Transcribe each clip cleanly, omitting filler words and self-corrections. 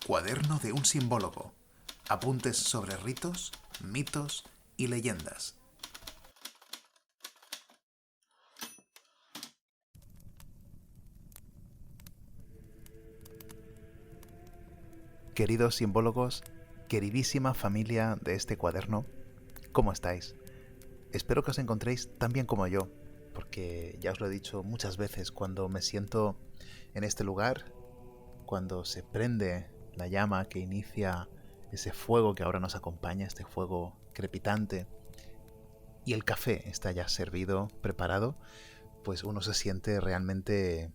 Cuaderno de un simbólogo. Apuntes sobre ritos, mitos y leyendas. Queridos simbólogos, queridísima familia de este cuaderno, ¿cómo estáis? Espero que os encontréis tan bien como yo, porque ya os lo he dicho muchas veces, cuando me siento en este lugar, cuando se prende la llama que inicia ese fuego que ahora nos acompaña, este fuego crepitante, y el café está ya servido, preparado, pues uno se siente realmente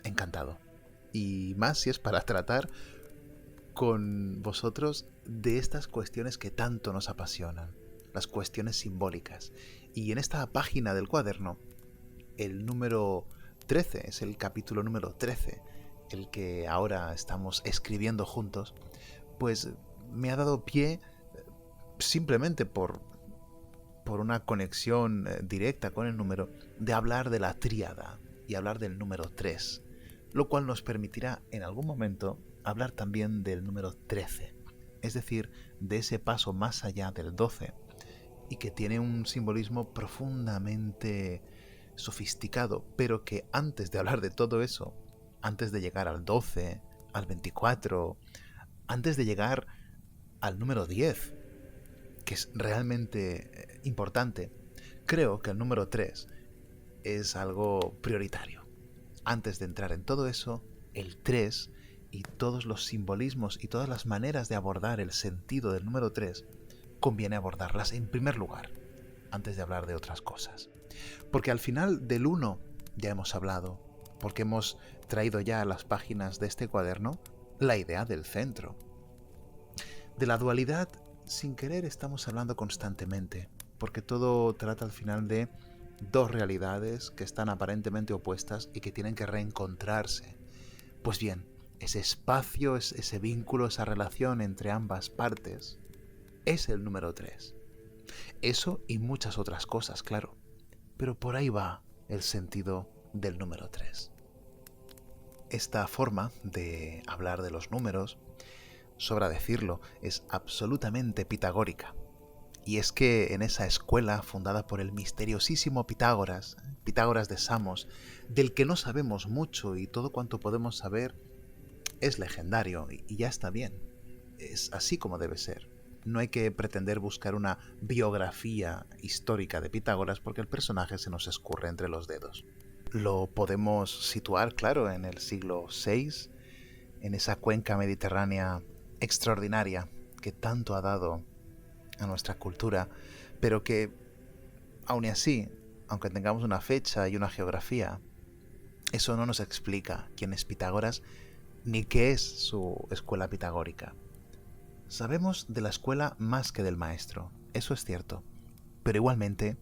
encantado. Y más si es para tratar con vosotros de estas cuestiones que tanto nos apasionan, las cuestiones simbólicas. Y en esta página del cuaderno, el número 13, es el capítulo número 13, el que ahora estamos escribiendo juntos, pues me ha dado pie simplemente por una conexión directa con el número, de hablar de la tríada y hablar del número 3, lo cual nos permitirá en algún momento hablar también del número 13, es decir, de ese paso más allá del 12, y que tiene un simbolismo profundamente sofisticado, pero que antes de hablar de todo eso, antes de llegar al 12, al 24, antes de llegar al número 10, que es realmente importante, creo que el número 3 es algo prioritario. Antes de entrar en todo eso, el 3 y todos los simbolismos y todas las maneras de abordar el sentido del número 3, conviene abordarlas en primer lugar, antes de hablar de otras cosas. Porque al final del 1 ya hemos hablado, porque hemos traído ya a las páginas de este cuaderno la idea del centro. De la dualidad, sin querer, estamos hablando constantemente, porque todo trata al final de dos realidades que están aparentemente opuestas y que tienen que reencontrarse. Pues bien, ese espacio, ese vínculo, esa relación entre ambas partes, es el número 3. Eso y muchas otras cosas, claro. Pero por ahí va el sentido del número 3. Esta forma de hablar de los números, sobra decirlo, es absolutamente pitagórica. Y es que en esa escuela fundada por el misteriosísimo Pitágoras, Pitágoras de Samos, del que no sabemos mucho y todo cuanto podemos saber es legendario y ya está bien. Es así como debe ser. No hay que pretender buscar una biografía histórica de Pitágoras porque el personaje se nos escurre entre los dedos. Lo podemos situar, claro, en el siglo VI, en esa cuenca mediterránea extraordinaria que tanto ha dado a nuestra cultura, pero que, aun y así, aunque tengamos una fecha y una geografía, eso no nos explica quién es Pitágoras ni qué es su escuela pitagórica. Sabemos de la escuela más que del maestro, eso es cierto, pero igualmente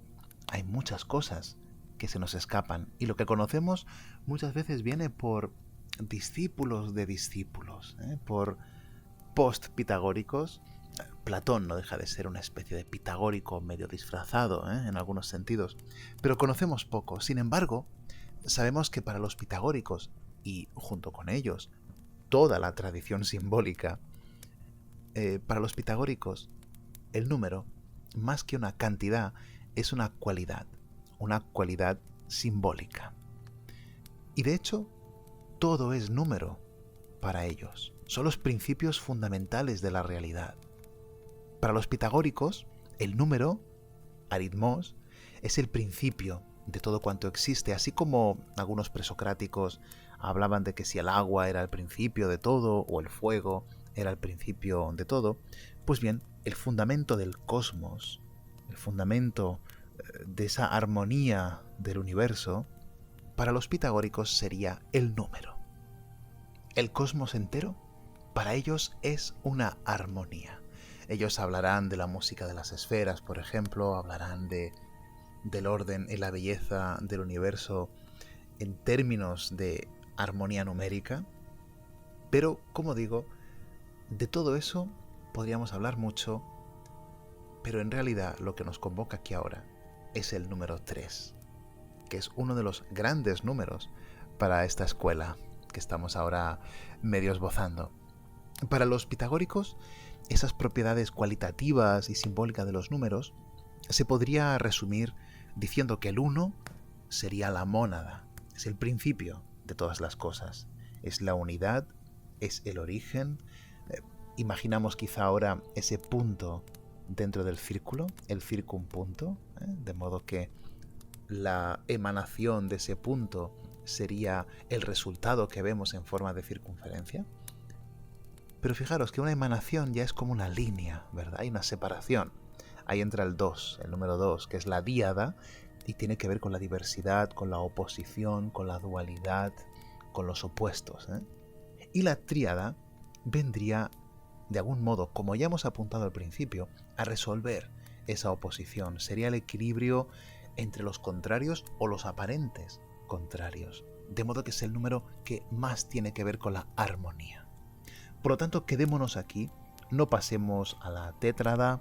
hay muchas cosas que se nos escapan y lo que conocemos muchas veces viene por discípulos de discípulos, por post-pitagóricos. Platón no deja de ser una especie de pitagórico medio disfrazado, en algunos sentidos, pero conocemos poco. Sin embargo, sabemos que para los pitagóricos, y junto con ellos, toda la tradición simbólica, para los pitagóricos, el número, más que una cantidad, es una cualidad simbólica. Y de hecho, todo es número para ellos. Son los principios fundamentales de la realidad. Para los pitagóricos, el número, aritmos, es el principio de todo cuanto existe, así como algunos presocráticos hablaban de que si el agua era el principio de todo o el fuego era el principio de todo, pues bien, el fundamento del cosmos, el fundamento de esa armonía del universo, para los pitagóricos sería el número. El cosmos entero, para ellos, es una armonía. Ellos hablarán de la música de las esferas, por ejemplo, hablarán del orden y la belleza del universo en términos de armonía numérica, pero, como digo, de todo eso podríamos hablar mucho, pero en realidad lo que nos convoca aquí ahora es el número 3, que es uno de los grandes números para esta escuela que estamos ahora medio esbozando. Para los pitagóricos, esas propiedades cualitativas y simbólicas de los números se podría resumir diciendo que el 1 sería la mónada, es el principio de todas las cosas, es la unidad, es el origen. Imaginamos quizá ahora ese punto dentro del círculo, el circunpunto, de modo que la emanación de ese punto sería el resultado que vemos en forma de circunferencia. Pero fijaros que una emanación ya es como una línea, ¿verdad? Hay una separación. Ahí entra el 2, el número 2, que es la díada, y tiene que ver con la diversidad, con la oposición, con la dualidad, con los opuestos, Y la tríada vendría, de algún modo, como ya hemos apuntado al principio, a resolver esa oposición. Sería el equilibrio entre los contrarios o los aparentes contrarios. De modo que es el número que más tiene que ver con la armonía. Por lo tanto, quedémonos aquí, no pasemos a la tétrada,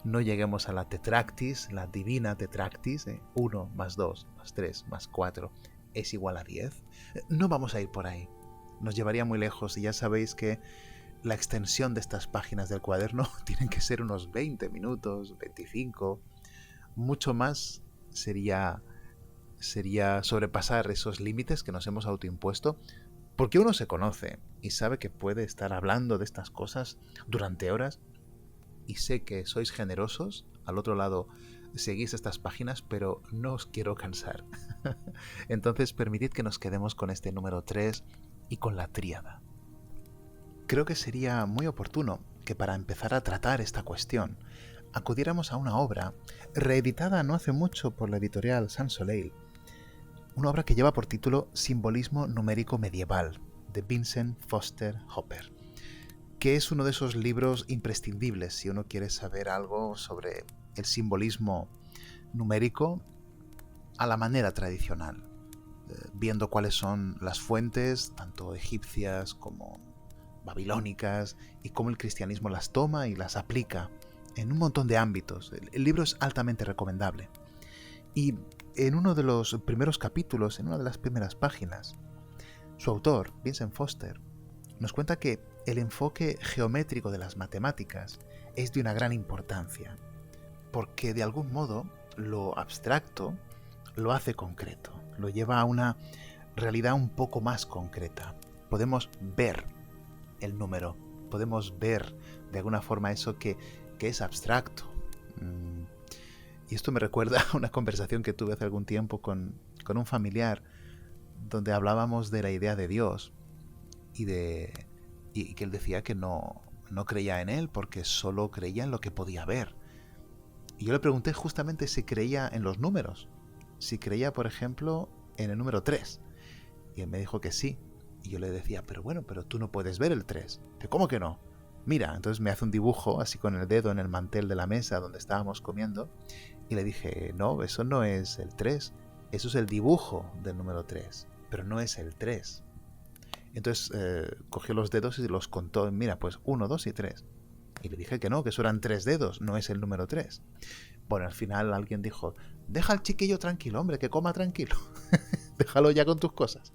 no lleguemos a la tetractis, la divina tetractis, 1 más 2 más 3 más 4 es igual a 10. No vamos a ir por ahí, nos llevaría muy lejos y ya sabéis que la extensión de estas páginas del cuaderno tienen que ser unos 20 minutos, 25, mucho más sería sobrepasar esos límites que nos hemos autoimpuesto. Porque uno se conoce y sabe que puede estar hablando de estas cosas durante horas y sé que sois generosos, al otro lado seguís estas páginas, pero no os quiero cansar. Entonces permitid que nos quedemos con este número 3 y con la tríada. Creo que sería muy oportuno que para empezar a tratar esta cuestión acudiéramos a una obra reeditada no hace mucho por la editorial Sans Soleil, una obra que lleva por título Simbolismo numérico medieval, de Vincent Foster Hopper, que es uno de esos libros imprescindibles si uno quiere saber algo sobre el simbolismo numérico a la manera tradicional, viendo cuáles son las fuentes, tanto egipcias como babilónicas, y cómo el cristianismo las toma y las aplica en un montón de ámbitos. El libro es altamente recomendable. Y en uno de los primeros capítulos, en una de las primeras páginas, su autor, Vincent Foster, nos cuenta que el enfoque geométrico de las matemáticas es de una gran importancia, porque de algún modo lo abstracto lo hace concreto, lo lleva a una realidad un poco más concreta. Podemos ver el número, podemos ver de alguna forma eso que es abstracto. Y esto me recuerda a una conversación que tuve hace algún tiempo con un familiar, donde hablábamos de la idea de Dios y que él decía que no creía en él porque solo creía en lo que podía ver. Y yo le pregunté justamente si creía en los números, si creía, por ejemplo, en el número 3. Y él me dijo que sí. Y yo le decía, pero tú no puedes ver el 3. ¿Cómo que no? Mira, entonces me hace un dibujo así con el dedo en el mantel de la mesa donde estábamos comiendo. Y le dije, no, eso no es el 3. Eso es el dibujo del número 3. Pero no es el 3. Entonces cogió los dedos y los contó. Mira, pues 1, 2 y 3. Y le dije que no, que eso eran 3 dedos, no es el número 3. Bueno, al final alguien dijo, deja al chiquillo tranquilo, hombre, que coma tranquilo. Déjalo ya con tus cosas.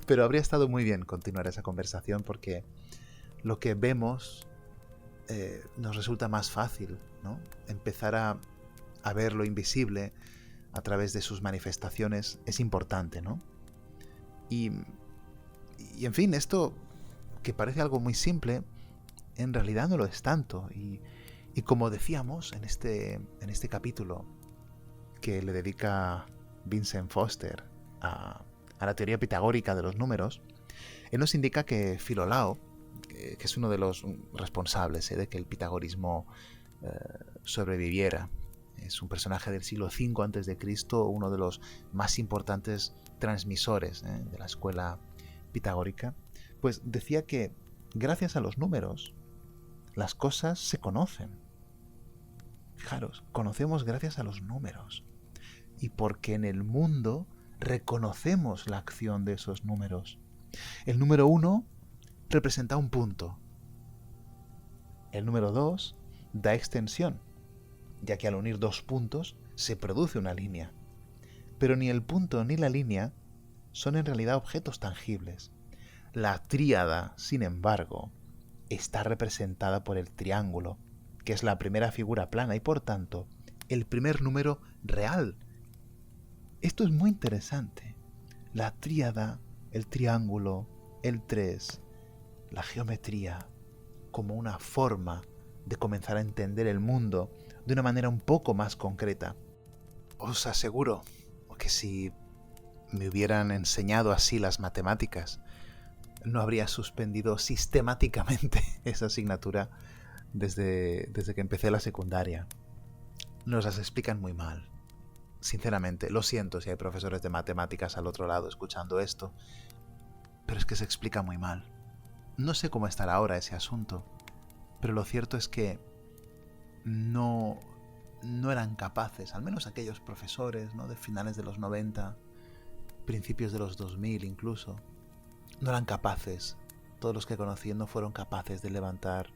Pero habría estado muy bien continuar esa conversación porque lo que vemos nos resulta más fácil, ¿no? Empezar a ver lo invisible a través de sus manifestaciones es importante, ¿no? Y en fin, esto que parece algo muy simple, en realidad no lo es tanto. Y como decíamos en este capítulo que le dedica Vincent Foster a la teoría pitagórica de los números, él nos indica que Filolao, que es uno de los responsables de que el pitagorismo sobreviviera, es un personaje del siglo V a.C., uno de los más importantes transmisores de la escuela pitagórica, pues decía que gracias a los números las cosas se conocen. Fijaros, conocemos gracias a los números. Y porque en el mundo reconocemos la acción de esos números. El número 1 representa un punto. El número 2 da extensión, ya que al unir dos puntos se produce una línea. Pero ni el punto ni la línea son en realidad objetos tangibles. La tríada, sin embargo, está representada por el triángulo, que es la primera figura plana y por tanto el primer número real. Esto es muy interesante. La tríada, el triángulo, el 3, la geometría, como una forma de comenzar a entender el mundo de una manera un poco más concreta. Os aseguro que si me hubieran enseñado así las matemáticas, no habría suspendido sistemáticamente esa asignatura desde que empecé la secundaria. Nos las explican muy mal. Sinceramente, lo siento si hay profesores de matemáticas al otro lado escuchando esto, pero es que se explica muy mal. No sé cómo estará ahora ese asunto, pero lo cierto es que no eran capaces, al menos aquellos profesores, ¿no?, de finales de los 90, principios de los 2000 incluso, no eran capaces, todos los que conocí no fueron capaces de levantar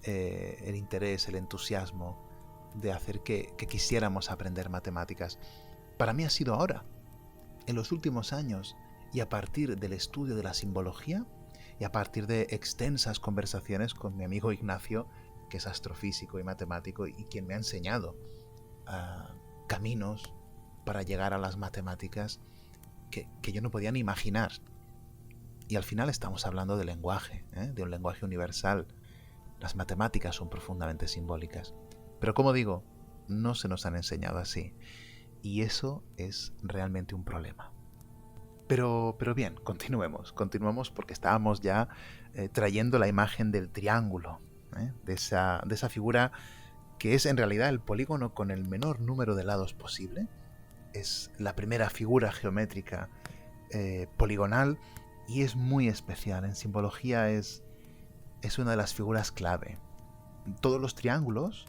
el interés, el entusiasmo, de hacer que quisiéramos aprender matemáticas. Para mí ha sido ahora, en los últimos años, y a partir del estudio de la simbología, y a partir de extensas conversaciones con mi amigo Ignacio, que es astrofísico y matemático, y quien me ha enseñado caminos para llegar a las matemáticas que yo no podía ni imaginar. Y al final estamos hablando de lenguaje, de un lenguaje universal. Las matemáticas son profundamente simbólicas. Pero como digo, no se nos han enseñado así. Y eso es realmente un problema. Pero bien, continuemos porque estábamos ya trayendo la imagen del triángulo, de esa figura que es en realidad el polígono con el menor número de lados posible. Es la primera figura geométrica poligonal y es muy especial. En simbología es una de las figuras clave. Todos los triángulos,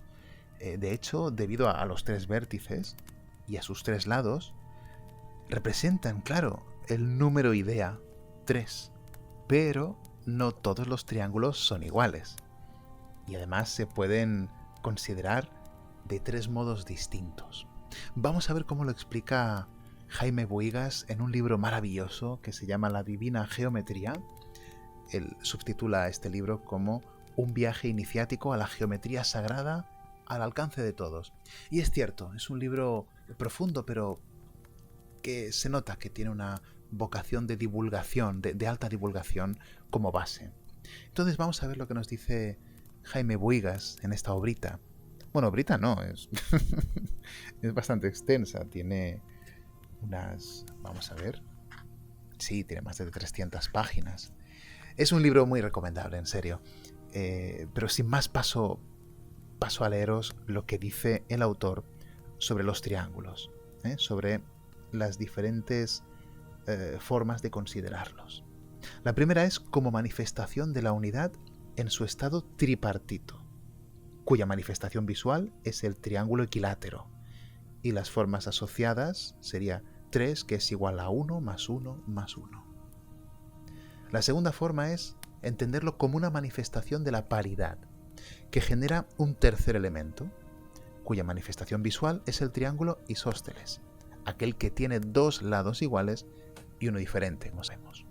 de hecho, debido a los 3 vértices y a sus 3 lados, representan, claro, el número idea 3, pero no todos los triángulos son iguales. Y además se pueden considerar de 3 modos distintos. Vamos a ver cómo lo explica Jaime Bohigas en un libro maravilloso que se llama La Divina Geometría. Él subtitula este libro como Un viaje iniciático a la geometría sagrada al alcance de todos. Y es cierto, es un libro profundo, pero que se nota que tiene una vocación de divulgación, de alta divulgación como base. Entonces vamos a ver lo que nos dice Jaime Bohigas en esta obrita. Bueno, obrita no, es bastante extensa, tiene unas... vamos a ver... sí, tiene más de 300 páginas. Es un libro muy recomendable, en serio. Pero sin más paso a leeros lo que dice el autor sobre los triángulos, sobre las diferentes formas de considerarlos. La primera es como manifestación de la unidad en su estado tripartito, cuya manifestación visual es el triángulo equilátero, y las formas asociadas sería 3, que es igual a 1 más 1 más 1. La segunda forma es entenderlo como una manifestación de la paridad, que genera un tercer elemento, cuya manifestación visual es el triángulo isósceles, aquel que tiene 2 lados iguales y uno diferente, como sabemos.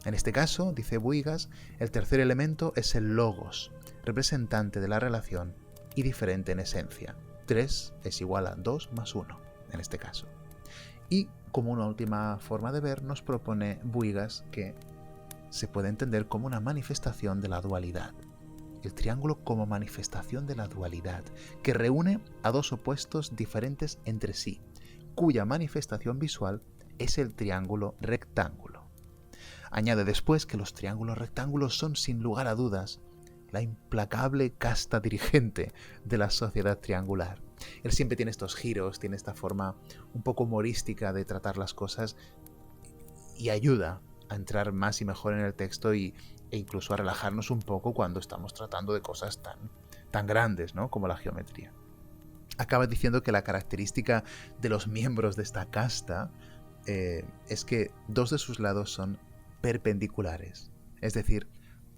En este caso, dice Bohigas, el tercer elemento es el logos, representante de la relación y diferente en esencia. 3 es igual a 2 más 1, en este caso. Y como una última forma de ver, nos propone Bohigas que se puede entender como una manifestación de la dualidad. El triángulo como manifestación de la dualidad, que reúne a 2 opuestos diferentes entre sí, cuya manifestación visual es el triángulo rectángulo. Añade después que los triángulos rectángulos son, sin lugar a dudas, la implacable casta dirigente de la sociedad triangular. Él siempre tiene estos giros, tiene esta forma un poco humorística de tratar las cosas y ayuda a entrar más y mejor en el texto e incluso a relajarnos un poco cuando estamos tratando de cosas tan grandes, ¿no?, como la geometría. Acaba diciendo que la característica de los miembros de esta casta es que 2 de sus lados son perpendiculares, es decir,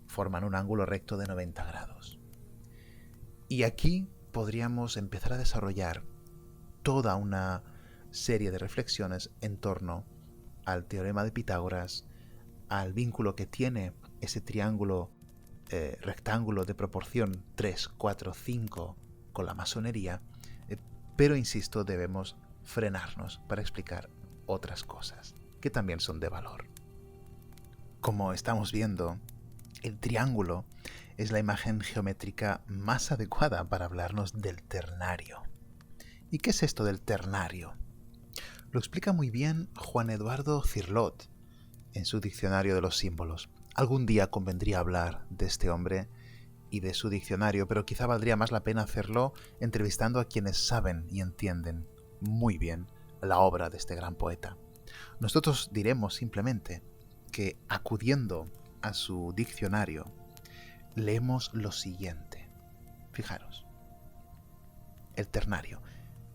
forman un ángulo recto de 90 grados. Y aquí podríamos empezar a desarrollar toda una serie de reflexiones en torno al teorema de Pitágoras, al vínculo que tiene ese triángulo rectángulo de proporción 3, 4, 5 con la masonería, pero insisto, debemos frenarnos para explicar otras cosas que también son de valor. Como estamos viendo, el triángulo es la imagen geométrica más adecuada para hablarnos del ternario. ¿Y qué es esto del ternario? Lo explica muy bien Juan Eduardo Cirlot en su Diccionario de los Símbolos. Algún día convendría hablar de este hombre y de su diccionario, pero quizá valdría más la pena hacerlo entrevistando a quienes saben y entienden muy bien la obra de este gran poeta. Nosotros diremos simplemente que, acudiendo a su diccionario, leemos lo siguiente. Fijaros. El ternario,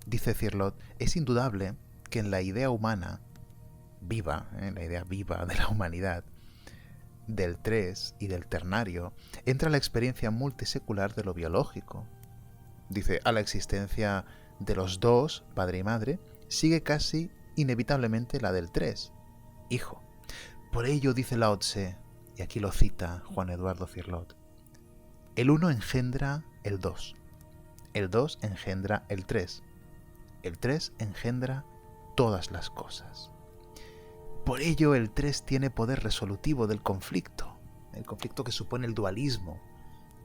dice Cirlot, es indudable que en la idea humana viva, la idea viva de la humanidad, del tres y del ternario, entra la experiencia multisecular de lo biológico. Dice, a la existencia de los dos, padre y madre, sigue casi inevitablemente la del tres, hijo. Por ello dice Lao Tse, y aquí lo cita Juan Eduardo Cirlot, el uno engendra el dos engendra el tres engendra todas las cosas. Por ello el 3 tiene poder resolutivo del conflicto, el conflicto que supone el dualismo.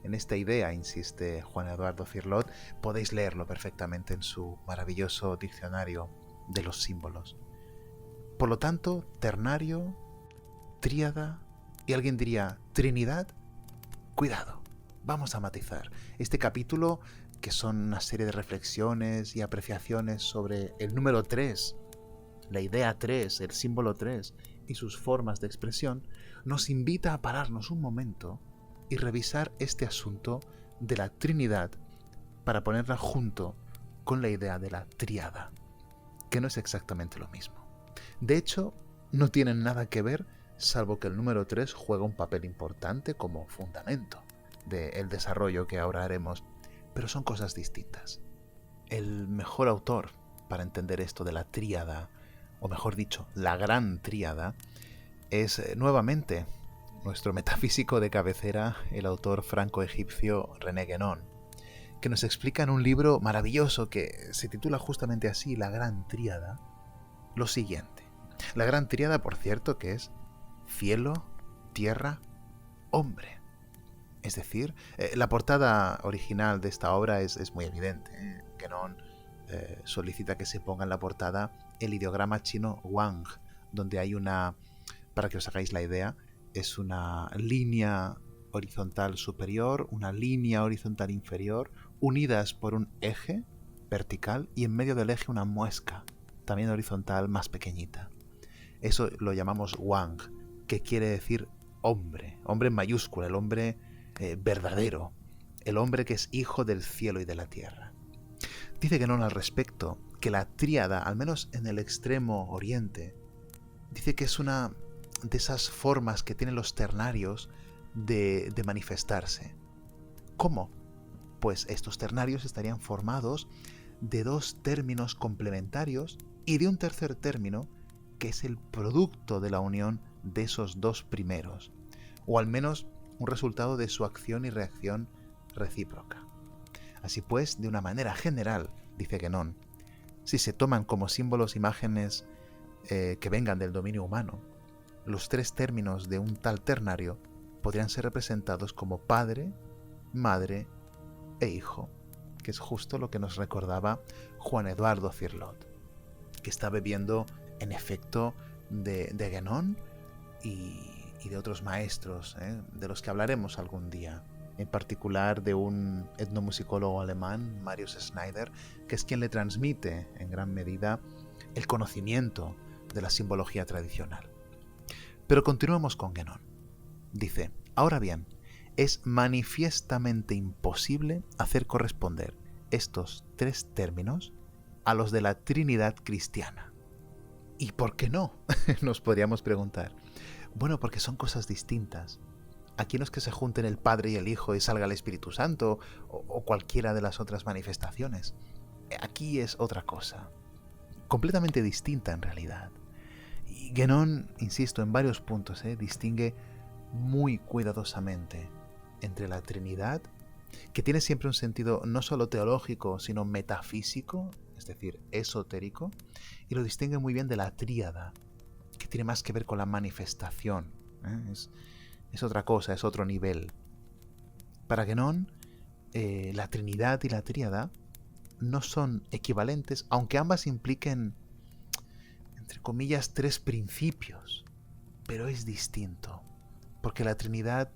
En esta idea, insiste Juan Eduardo Cirlot, podéis leerlo perfectamente en su maravilloso diccionario de los símbolos. Por lo tanto, ternario, tríada, y alguien diría, Trinidad, cuidado, vamos a matizar. Este capítulo, que son una serie de reflexiones y apreciaciones sobre el número 3, la idea 3, el símbolo 3 y sus formas de expresión, nos invita a pararnos un momento y revisar este asunto de la Trinidad para ponerla junto con la idea de la tríada, que no es exactamente lo mismo. De hecho, no tienen nada que ver, salvo que el número 3 juega un papel importante como fundamento del desarrollo que ahora haremos, pero son cosas distintas. El mejor autor para entender esto de la tríada, o mejor dicho, la gran tríada, es nuevamente nuestro metafísico de cabecera, el autor franco-egipcio René Guénon, que nos explica en un libro maravilloso que se titula justamente así, La Gran Tríada, lo siguiente. La Gran Tríada, por cierto, que es cielo, tierra, hombre. Es decir, la portada original de esta obra es muy evidente. Guénon solicita que se ponga en la portada el ideograma chino Wang, donde hay una, para que os hagáis la idea, es una línea horizontal superior, una línea horizontal inferior, unidas por un eje vertical y en medio del eje una muesca, también horizontal más pequeñita. Eso lo llamamos Wang, que quiere decir hombre, hombre en mayúscula, el hombre verdadero, el hombre que es hijo del cielo y de la tierra. Dice Guénon al respecto que la tríada, al menos en el extremo oriente, dice que es una de esas formas que tienen los ternarios de manifestarse. ¿Cómo? Pues estos ternarios estarían formados de dos términos complementarios y de un tercer término que es el producto de la unión de esos dos primeros, o al menos un resultado de su acción y reacción recíproca. Así pues, de una manera general, dice Guénon, si se toman como símbolos imágenes que vengan del dominio humano, los tres términos de un tal ternario podrían ser representados como padre, madre e hijo, que es justo lo que nos recordaba Juan Eduardo Cirlot, que está bebiendo en efecto de Guénon y de otros maestros, de los que hablaremos algún día, en particular de un etnomusicólogo alemán, Marius Schneider, que es quien le transmite en gran medida el conocimiento de la simbología tradicional. Pero continuamos con Guénon. Dice, ahora bien, es manifiestamente imposible hacer corresponder estos tres términos a los de la Trinidad cristiana. ¿Y por qué no? Nos podríamos preguntar. Bueno, porque son cosas distintas. Aquí no es que se junten el Padre y el Hijo y salga el Espíritu Santo o cualquiera de las otras manifestaciones. Aquí es otra cosa, completamente distinta en realidad. Y Guénon, insisto, en varios puntos, distingue muy cuidadosamente entre la Trinidad, que tiene siempre un sentido no solo teológico, sino metafísico, es decir, esotérico, y lo distingue muy bien de la tríada, que tiene más que ver con la manifestación. Es otra cosa, es otro nivel. Para Guénon, la Trinidad y la tríada no son equivalentes, aunque ambas impliquen, entre comillas, tres principios, pero es distinto, porque la Trinidad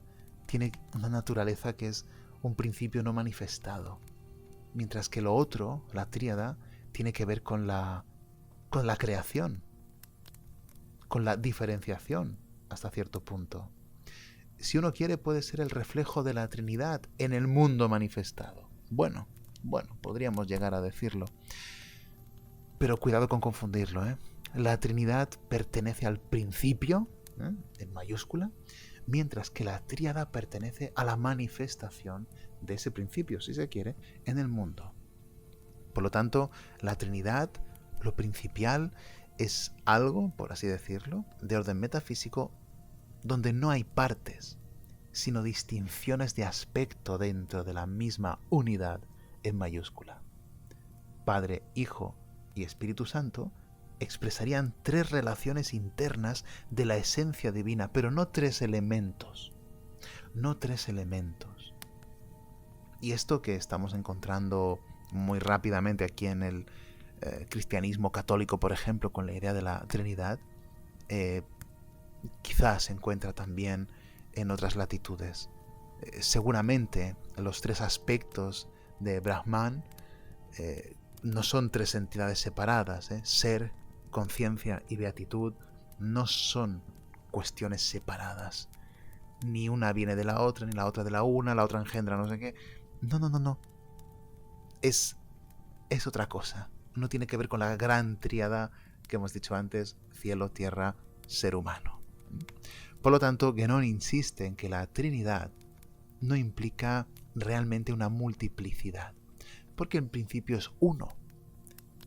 tiene una naturaleza que es un principio no manifestado, mientras que lo otro, la tríada, tiene que ver con la creación, con la diferenciación hasta cierto punto. Si uno quiere, puede ser el reflejo de la Trinidad en el mundo manifestado. Bueno, podríamos llegar a decirlo. Pero cuidado con confundirlo, ¿eh? La Trinidad pertenece al principio, en mayúscula, mientras que la tríada pertenece a la manifestación de ese principio, si se quiere, en el mundo. Por lo tanto, la Trinidad, lo principal, es algo, por así decirlo, de orden metafísico, donde no hay partes, sino distinciones de aspecto dentro de la misma unidad en mayúscula. Padre, Hijo y Espíritu Santo expresarían tres relaciones internas de la esencia divina, pero no tres elementos. No tres elementos. Y esto que estamos encontrando muy rápidamente aquí en el cristianismo católico, por ejemplo, con la idea de la Trinidad, quizás se encuentra también en otras latitudes. Seguramente los tres aspectos de Brahman no son tres entidades separadas. Ser, conciencia y beatitud no son cuestiones separadas. Ni una viene de la otra, ni la otra de la una, la otra engendra no sé qué. No. Es otra cosa. No tiene que ver con la gran tríada que hemos dicho antes: cielo, tierra, ser humano. Por lo tanto, Guénon insiste en que la Trinidad no implica realmente una multiplicidad, porque en principio es uno.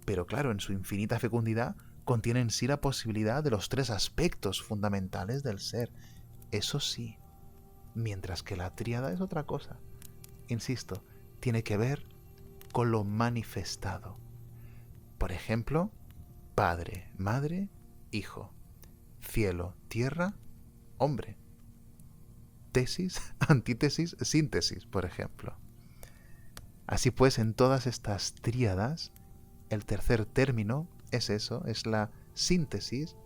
Pero claro, en su infinita fecundidad contiene en sí la posibilidad de los tres aspectos fundamentales del ser. Eso sí, mientras que la tríada es otra cosa. Insisto, tiene que ver con lo manifestado. Por ejemplo, Padre, Madre, Hijo. Cielo, tierra, hombre. Tesis, antítesis, síntesis, por ejemplo. Así pues, en todas estas tríadas, el tercer término es eso, es la síntesis,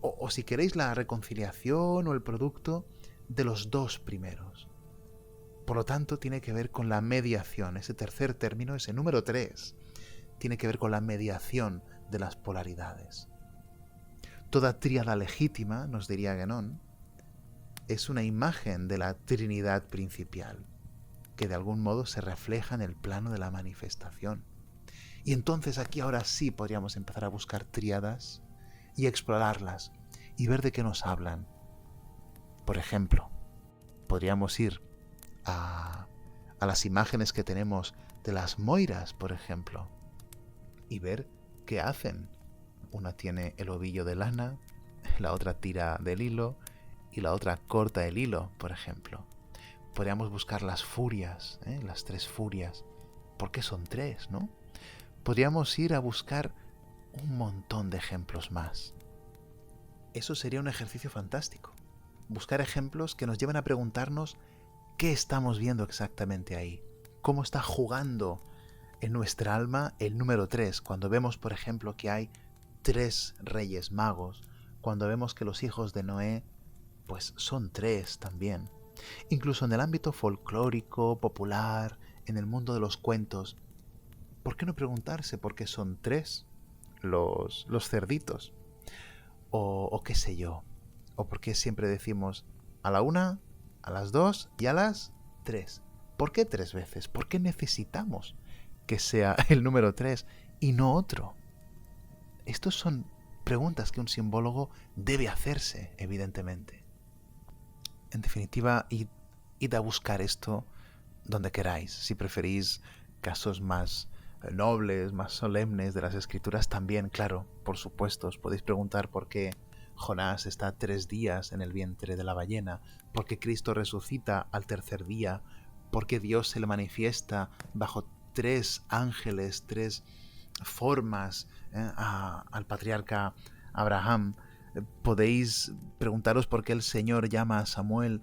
o si queréis, la reconciliación o el producto de los dos primeros. Por lo tanto, tiene que ver con la mediación. Ese tercer término, ese número 3, tiene que ver con la mediación de las polaridades. Toda tríada legítima, nos diría Guénon, es una imagen de la Trinidad principal, que de algún modo se refleja en el plano de la manifestación. Y entonces aquí ahora sí podríamos empezar a buscar tríadas y explorarlas y ver de qué nos hablan. Por ejemplo, podríamos ir a las imágenes que tenemos de las moiras, por ejemplo, y ver qué hacen. Una tiene el ovillo de lana, la otra tira del hilo y la otra corta el hilo, por ejemplo. Podríamos buscar las furias, las tres furias. ¿Por qué son tres, no? Podríamos ir a buscar un montón de ejemplos más. Eso sería un ejercicio fantástico. Buscar ejemplos que nos lleven a preguntarnos qué estamos viendo exactamente ahí. Cómo está jugando en nuestra alma el número 3, cuando vemos, por ejemplo, que hay 3 reyes magos, cuando vemos que los hijos de Noé, pues son 3 también. Incluso en el ámbito folclórico, popular, en el mundo de los cuentos, ¿por qué no preguntarse por qué son 3 los cerditos? O qué sé yo. O por qué siempre decimos a la 1, a las 2 y a las 3. ¿Por qué 3 veces? ¿Por qué necesitamos que sea el número 3 y no otro? Estas son preguntas que un simbólogo debe hacerse, evidentemente. En definitiva, id a buscar esto donde queráis. Si preferís casos más nobles, más solemnes de las escrituras, también, claro, por supuesto, os podéis preguntar por qué Jonás está 3 días en el vientre de la ballena, porque Cristo resucita al tercer día, porque Dios se le manifiesta bajo 3 ángeles, 3 formas al patriarca Abraham. Podéis preguntaros por qué el Señor llama a Samuel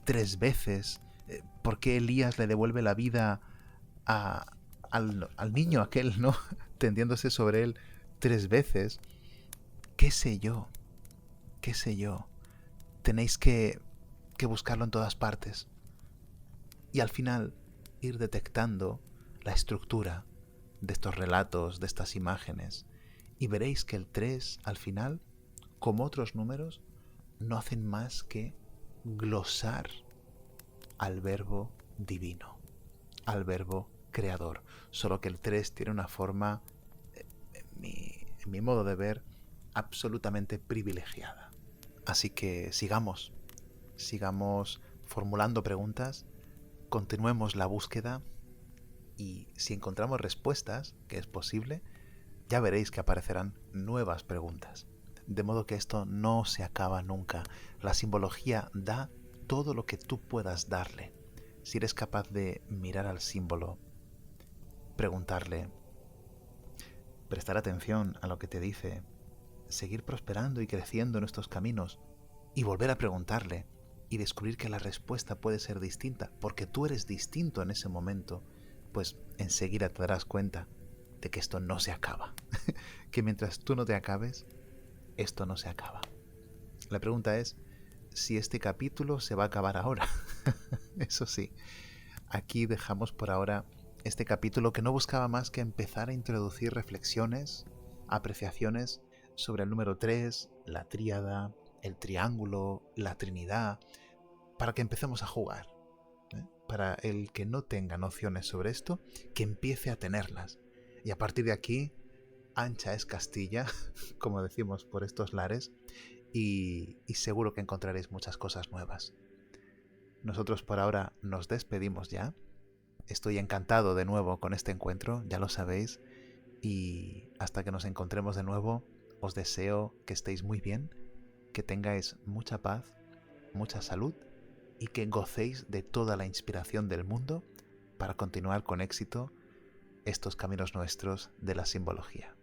3 veces, por qué Elías le devuelve la vida al niño aquel, ¿no? Tendiéndose sobre él 3 veces. ¿Qué sé yo? ¿Qué sé yo? Tenéis que buscarlo en todas partes. Y al final ir detectando la estructura de estos relatos, de estas imágenes. Y veréis que el 3 al final, como otros números, no hacen más que glosar al verbo divino, al verbo creador. Solo que el 3 tiene una forma, en mi modo de ver, absolutamente privilegiada. Así que sigamos formulando preguntas, continuemos la búsqueda y si encontramos respuestas, que es posible, ya veréis que aparecerán nuevas preguntas. De modo que esto no se acaba nunca. La simbología da todo lo que tú puedas darle. Si eres capaz de mirar al símbolo, preguntarle, prestar atención a lo que te dice, seguir prosperando y creciendo en estos caminos y volver a preguntarle y descubrir que la respuesta puede ser distinta porque tú eres distinto en ese momento, pues enseguida te darás cuenta de que esto no se acaba. Que mientras tú no te acabes, esto no se acaba. La pregunta es si este capítulo se va a acabar ahora. Eso sí, aquí dejamos por ahora este capítulo que no buscaba más que empezar a introducir reflexiones, apreciaciones sobre el número 3, la tríada, el triángulo, la Trinidad, para que empecemos a jugar. Para el que no tenga nociones sobre esto, que empiece a tenerlas. Y a partir de aquí, ancha es Castilla, como decimos por estos lares, y seguro que encontraréis muchas cosas nuevas. Nosotros por ahora nos despedimos ya. Estoy encantado de nuevo con este encuentro, ya lo sabéis, y hasta que nos encontremos de nuevo, os deseo que estéis muy bien, que tengáis mucha paz, mucha salud y que gocéis de toda la inspiración del mundo para continuar con éxito estos caminos nuestros de la simbología.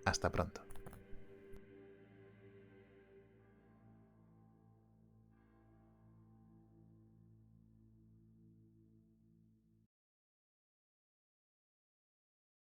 Hasta pronto.